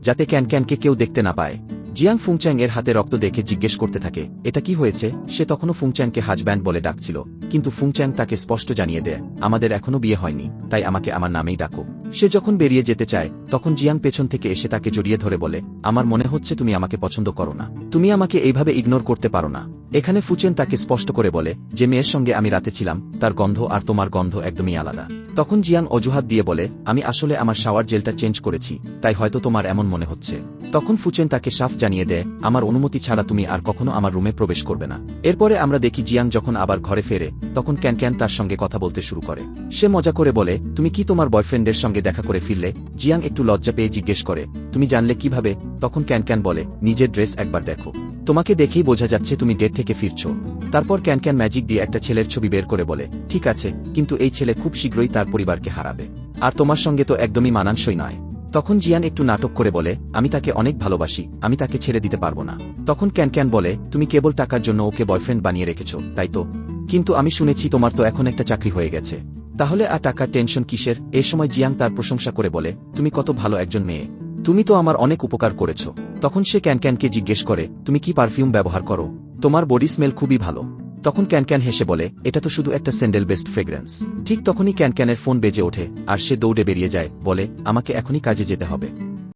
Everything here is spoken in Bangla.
যাতে ক্যান ক্যানকে কেউ দেখতে না পায়। জিয়াং ফুংচ্যাং এর হাতে রক্ত দেখে জিজ্ঞেস করতে থাকে, এটা কি হয়েছে? সে তখনও ফুংচ্যাংকে হাজব্যান্ড বলে ডাকছিল, কিন্তু ফুংচ্যাং তাকে স্পষ্ট জানিয়ে দেয়, আমাদের এখনো বিয়ে হয়নি, তাই আমাকে আমার নামেই ডাকো। সে যখন বেরিয়ে যেতে চায়, তখন জিয়াং পেছন থেকে এসে তাকে জড়িয়ে ধরে বলে, আমার মনে হচ্ছে তুমি আমাকে পছন্দ করো না। তুমি আমাকে এইভাবে ইগনোর করতে পারো না। এখানে ফুচেন তাকে স্পষ্ট করে বলে, যে মেয়ের সঙ্গে আমি রাতে ছিলাম তার গন্ধ আর তোমার গন্ধ একদমই আলাদা। তখন জিয়াং অজুহাত দিয়ে বলে, আমি আসলে আমার শাওয়ার জেলটা চেঞ্জ করেছি, তাই হয়তো তোমার এমন মনে হচ্ছে। তখন ফুচেন তাকে সাফ জানিয়ে দেয়, আমার অনুমতি ছাড়া তুমি আর কখনো আমার রুমে প্রবেশ করবে না। এরপরে আমরা দেখি জিয়াং যখন আবার ঘরে ফেরে, তখন ক্যান ক্যান তার সঙ্গে কথা বলতে শুরু করে। সে মজা করে বলে, তুমি কি তোমার বয়ফ্রেন্ডের সঙ্গে দেখা করে ফিরলে? জিয়াং একটু লজ্জা পেয়ে জিজ্ঞেস করে, তুমি জানলে কিভাবে? তখন ক্যান ক্যান বলে, নিজের ড্রেস একবার দেখো, তোমাকে দেখেই বোঝা যাচ্ছে তুমি ডেট থেকে ফিরছো। তারপর ক্যান ক্যান ম্যাজিক দিয়ে একটা ছেলের ছবি বের করে বলে, ঠিক আছে, কিন্তু এই ছেলে খুব শীঘ্রই তার পরিবারকে হারাবে, আর তোমার সঙ্গে তো একদমই মানানসই নয়। তখন জিয়ান একটু নাটক করে বলে, আমি তাকে অনেক ভালোবাসি, আমি তাকে ছেড়ে দিতে পারবো না। তখন ক্যান ক্যান বলে, তুমি কেবল টাকার জন্য ওকে বয়ফ্রেন্ড বানিয়ে রেখেছো, তাই তো? কিন্তু আমি শুনেছি তোমার তো এখন একটা চাকরি হয়ে গেছে, তাহলে আর টাকার টেনশন কিসের? এই সময় জিয়াং তার প্রশংসা করে বলে, তুমি কত ভালো একজন মেয়ে, তুমি তো আমার অনেক উপকার করেছ। তখন সে ক্যান ক্যানকে জিজ্ঞেস করে, তুমি কি পারফিউম ব্যবহার করো? তোমার বডি স্মেল খুবই ভালো। তখন ক্যান ক্যান হেসে বলে, এটা তো শুধু একটা স্যান্ডেল বেস্ট ফ্রেগ্রেন্স। ঠিক তখনই ক্যান ক্যানের ফোন বেজে ওঠে, আর সে দৌড়ে বেরিয়ে যায়, বলে, আমাকে এখনই কাজে যেতে হবে।